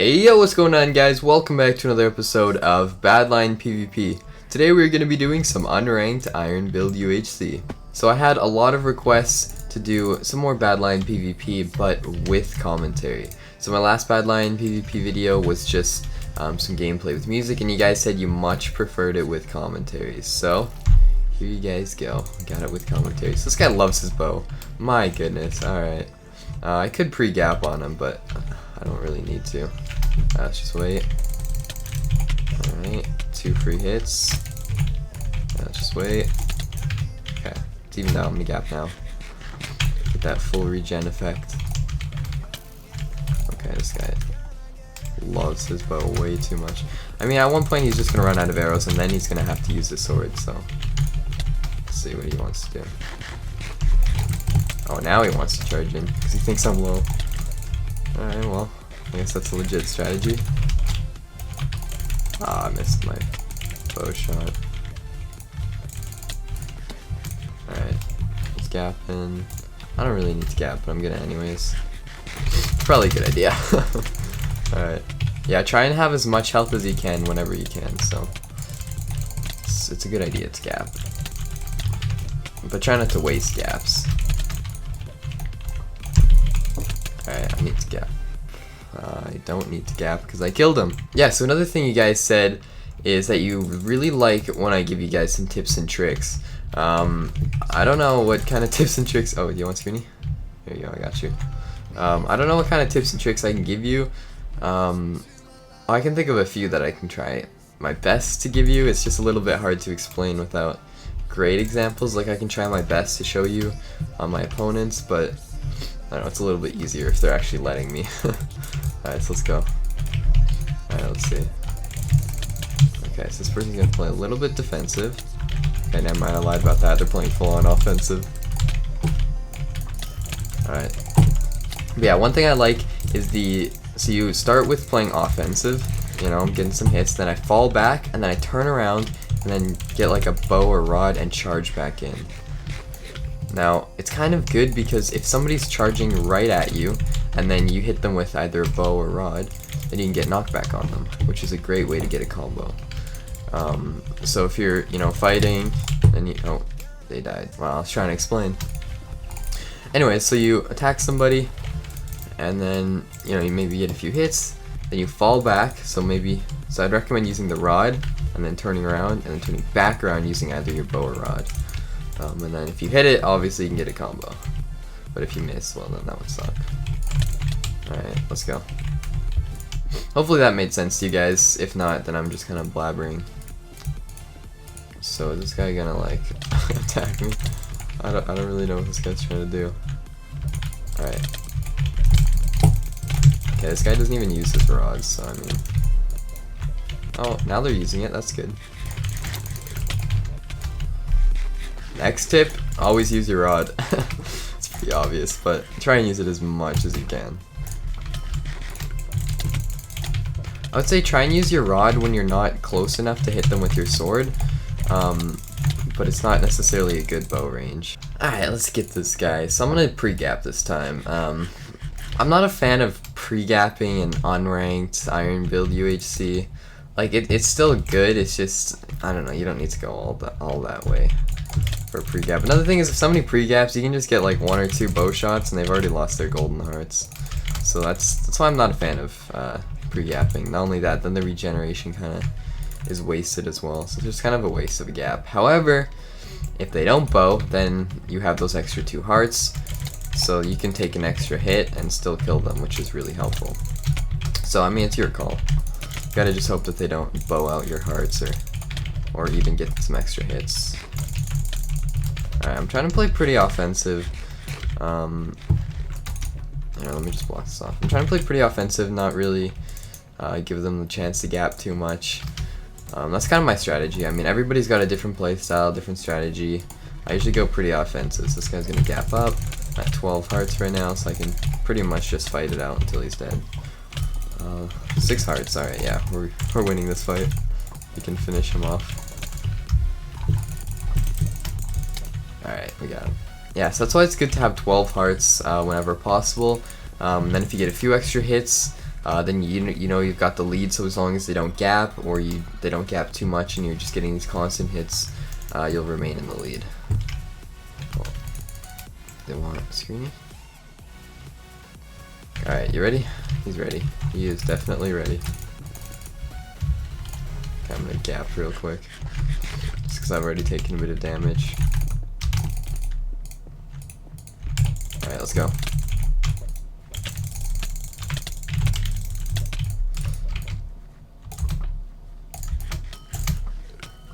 Hey yo, what's going on guys? Welcome back to another episode of Badlion PvP. Today we're going to be doing some unranked iron build UHC. So I had a lot of requests to do some more Badlion PvP but with commentary. So my last Badlion PvP video was just some gameplay with music and you guys said you much preferred it with commentary. So here you guys go. Got it with commentary. So this guy loves his bow. My goodness. Alright. I could pre-gap on him but I don't really need to. Let's just wait. Alright, 2 free hits. Let's just wait. Okay, it's even out. I'm gonna gap now. Get that full regen effect. Okay, this guy loves his bow way too much. I mean, at one point he's just gonna run out of arrows and then he's gonna have to use his sword, so let's see what he wants to do. Oh, now he wants to charge in because he thinks I'm low. Alright, well, I guess that's a legit strategy. Ah, I missed my bow shot. Alright, he's gapping. I don't really need to gap, but I'm gonna anyways. Probably a good idea. Alright. Yeah, try and have as much health as you can whenever you can, so it's a good idea to gap. But try not to waste gaps. Alright, I need to gap. I don't need to gap because I killed him. Yeah, so another thing you guys said is that you really like when I give you guys some tips and tricks. I don't know what kind of tips and tricks. Oh, you want Scoonie? There you go, I got you. I don't know what kind of tips and tricks I can give you. I can think of a few that I can try my best to give you. It's just a little bit hard to explain without great examples. Like I can try my best to show you on my opponents, but I don't know, it's a little bit easier if they're actually letting me. Alright, so let's go. Alright, let's see. Okay, so this person's gonna play a little bit defensive. Okay, never mind, I lied about that. They're playing full on offensive. Alright. But yeah, one thing I like is so you start with playing offensive, you know, I'm getting some hits, then I fall back, and then I turn around, and then get like a bow or rod and charge back in. Now, it's kind of good because if somebody's charging right at you, and then you hit them with either a bow or rod, then you can get knockback on them, which is a great way to get a combo. So if you're, you know, fighting, and oh, they died. Wow, I was trying to explain. Anyway, so you attack somebody, and then, you know, you maybe get a few hits, then you fall back, so I'd recommend using the rod, and then turning around, and then turning back around using either your bow or rod. And then if you hit it, obviously you can get a combo. But if you miss, well then that would suck. Alright, let's go. Hopefully that made sense to you guys. If not, then I'm just kind of blabbering. So is this guy gonna like attack me? I don't really know what this guy's trying to do. Alright. Okay, this guy doesn't even use his rods, so I mean. Oh, now they're using it, that's good. Next tip, always use your rod. It's pretty obvious, but try and use it as much as you can. I would say try and use your rod when you're not close enough to hit them with your sword, but it's not necessarily a good bow range. Alright, let's get this guy. So I'm going to pre-gap this time. I'm not a fan of pre-gapping an unranked iron build UHC. Like, it's still good, it's just, I don't know, you don't need to go all that way for pre-gap. Another thing is if somebody pre-gaps, you can just get like 1 or 2 bow shots and they've already lost their golden hearts. So that's why I'm not a fan of pre-gapping. Not only that, then the regeneration kind of is wasted as well. So there's kind of a waste of a gap. However, if they don't bow, then you have those extra 2 hearts. So you can take an extra hit and still kill them, which is really helpful. So I mean, it's your call. You gotta just hope that they don't bow out your hearts or even get some extra hits. Alright, I'm trying to play pretty offensive. Let me just block this off. I'm trying to play pretty offensive, not really give them the chance to gap too much. That's kind of my strategy. I mean, everybody's got a different play style, different strategy. I usually go pretty offensive. So this guy's gonna gap up at 12 hearts right now, so I can pretty much just fight it out until he's dead. 6 hearts. Alright, yeah, we're winning this fight. We can finish him off. Alright, we got him. Yeah, so that's why it's good to have 12 hearts whenever possible. Then if you get a few extra hits, then you know you've got the lead. So as long as they don't gap, or they don't gap too much, and you're just getting these constant hits, you'll remain in the lead. Oh. They want screening. All right, you ready? He's ready. He is definitely ready. Okay, I'm gonna gap real quick, just because I've already taken a bit of damage. All right, let's go.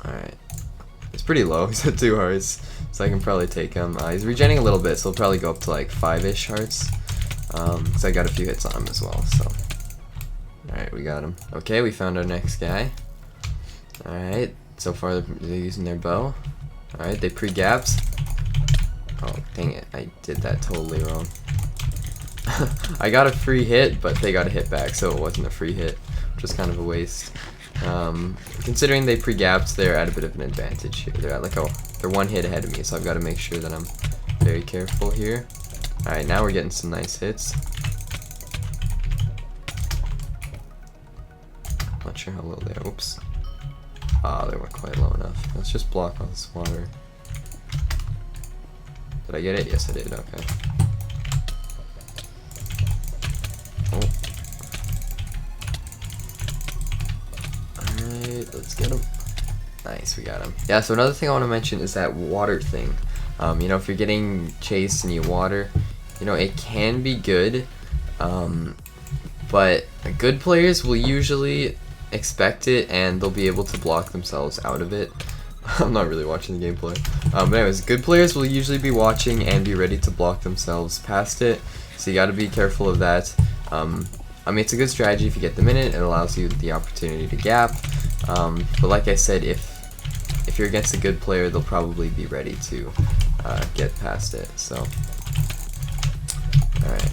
Alright. It's pretty low. He's at 2 hearts, so I can probably take him. He's regenning a little bit, so he'll probably go up to like 5-ish hearts. Because I got a few hits on him as well, so. Alright, we got him. Okay, we found our next guy. Alright, so far they're using their bow. Alright, they pre-gaps. Oh, dang it. I did that totally wrong. I got a free hit, but they got a hit back, so it wasn't a free hit, which was kind of a waste. Considering they pre-gapped, they're at a bit of an advantage here. They're at like they're 1 hit ahead of me, so I've got to make sure that I'm very careful here. Alright, now we're getting some nice hits. Not sure how low they are. Oops. Ah, they weren't quite low enough. Let's just block all this water. Did I get it? Yes, I did. Okay. Oh. Alright, let's get him. Nice, we got him. Yeah, so another thing I want to mention is that water thing. You know, if you're getting chased and you water, you know, it can be good, but good players will usually expect it and they'll be able to block themselves out of it. I'm not really watching the gameplay. But anyways, good players will usually be watching and be ready to block themselves past it, so you gotta be careful of that. I mean, it's a good strategy if you get them in it. It allows you the opportunity to gap. But like I said, if you're against a good player, they'll probably be ready to get past it. So, alright.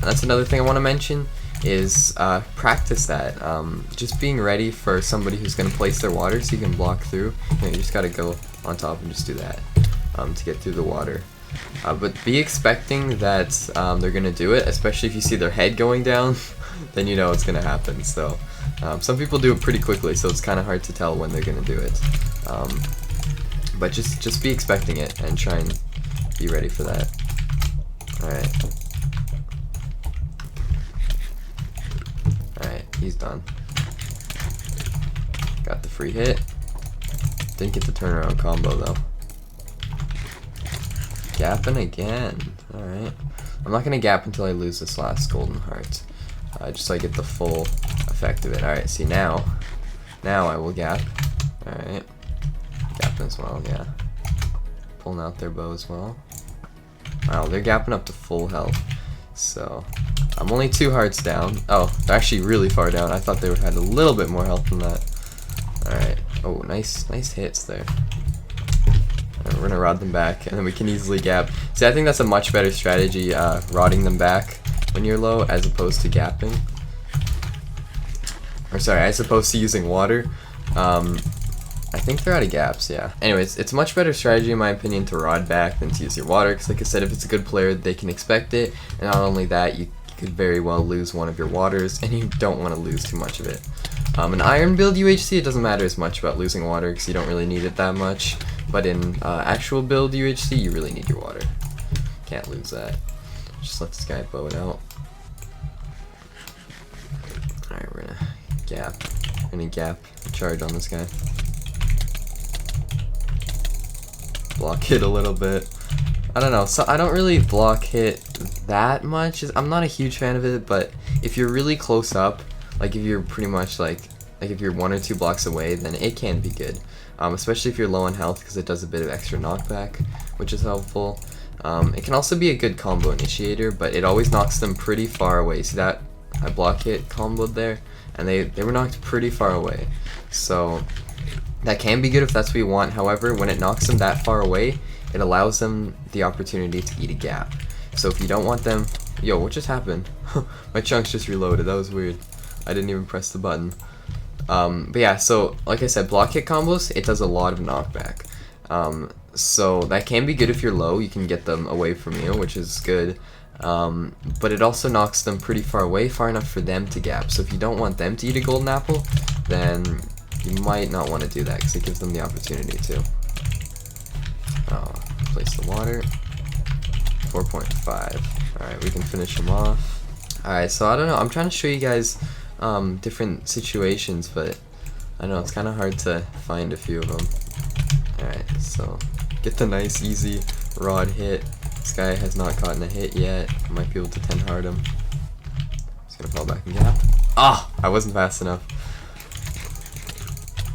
That's another thing I want to mention is practice that. Just being ready for somebody who's going to place their water so you can block through. You know, you just got to go on top and just do that to get through the water. But be expecting that they're going to do it, especially if you see their head going down, then you know it's going to happen. So some people do it pretty quickly, so it's kind of hard to tell when they're going to do it. But just be expecting it and try and be ready for that. Alright. Alright, he's done. Got the free hit. Didn't get the turnaround combo though. Gapping again. Alright. I'm not gonna gap until I lose this last golden heart. Just so I get the full effect of it. Alright, see now I will gap. Alright. Gapping as well, yeah. Pulling out their bow as well. Wow, they're gapping up to full health. So, I'm only 2 hearts down. Oh, they're actually really far down. I thought they had a little bit more health than that. Alright. Oh, nice hits there. We're gonna rod them back, and then we can easily gap. See, I think that's a much better strategy, rodding them back when you're low, as opposed to gapping. Or sorry, as opposed to using water. I think they're out of gaps, yeah. Anyways, it's a much better strategy in my opinion to rod back than to use your water, because like I said, if it's a good player, they can expect it, and not only that, you could very well lose one of your waters, and you don't want to lose too much of it. In iron build UHC, it doesn't matter as much about losing water, because you don't really need it that much, but in actual build UHC, you really need your water. Can't lose that. Just let this guy bow it out. Alright, we're gonna gap. We're gonna gap charge on this guy. Block hit a little bit. I don't know, so I don't really block hit that much. I'm not a huge fan of it, but if you're really close up, like if you're pretty much like if you're 1 or 2 blocks away, then it can be good. Especially if you're low on health, because it does a bit of extra knockback, which is helpful. It can also be a good combo initiator, but it always knocks them pretty far away. See that? I block hit comboed there, and they were knocked pretty far away. So that can be good if that's what you want. However, when it knocks them that far away, it allows them the opportunity to eat a gap. So if you don't want them... Yo, what just happened? My chunks just reloaded. That was weird. I didn't even press the button. But yeah, so like I said, block hit combos, it does a lot of knockback. So that can be good if you're low. You can get them away from you, which is good. but it also knocks them pretty far away, far enough for them to gap. So if you don't want them to eat a golden apple, then you might not want to do that, because it gives them the opportunity to. Place the water. 4.5. Alright, we can finish them off. Alright, so I don't know, I'm trying to show you guys different situations, but I don't know, it's kind of hard to find a few of them. Alright, so get the nice easy rod hit. This guy has not gotten a hit yet. I might be able to 10 hard him. He's gonna fall back and gap. Ah! I wasn't fast enough.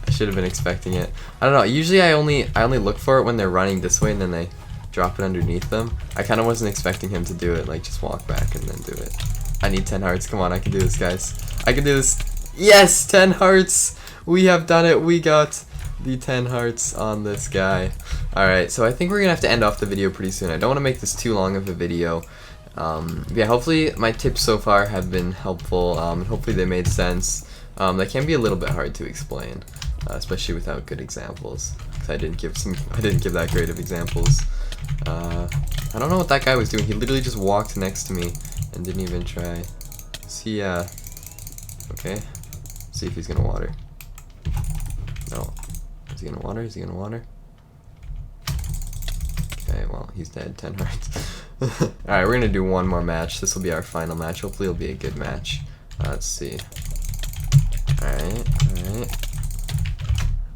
I should have been expecting it. I don't know, usually I only look for it when they're running this way and then they drop it underneath them. I kind of wasn't expecting him to do it, like just walk back and then do it. I need 10 hearts. Come on, I can do this, guys. I can do this. Yes, 10 hearts. We have done it. We got the 10 hearts on this guy. Alright, so I think we're going to have to end off the video pretty soon. I don't want to make this too long of a video. Yeah, hopefully my tips so far have been helpful, and hopefully they made sense. They can be a little bit hard to explain, especially without good examples. 'Cause I didn't give that great of examples. I don't know what that guy was doing. He literally just walked next to me and didn't even try. See, okay. See if he's gonna water. No. Is he gonna water? Is he gonna water? Okay, well, he's dead. 10 hearts. Alright, we're gonna do one more match. This will be our final match. Hopefully it'll be a good match. Let's see. Alright, alright.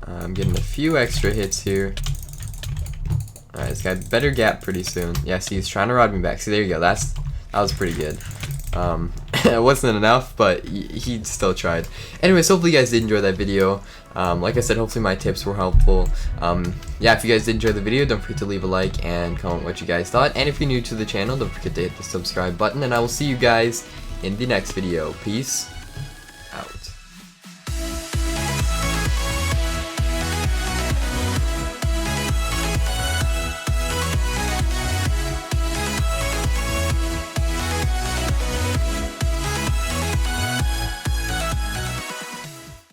I'm getting a few extra hits here. Alright, this guy better gap pretty soon. Yeah, see, he's trying to rod me back. See, there you go. That was pretty good. It wasn't enough, but he still tried. Anyways, hopefully you guys did enjoy that video. Like I said, hopefully my tips were helpful. Yeah, if you guys did enjoy the video, don't forget to leave a like and comment what you guys thought. And if you're new to the channel, don't forget to hit the subscribe button. And I will see you guys in the next video. Peace.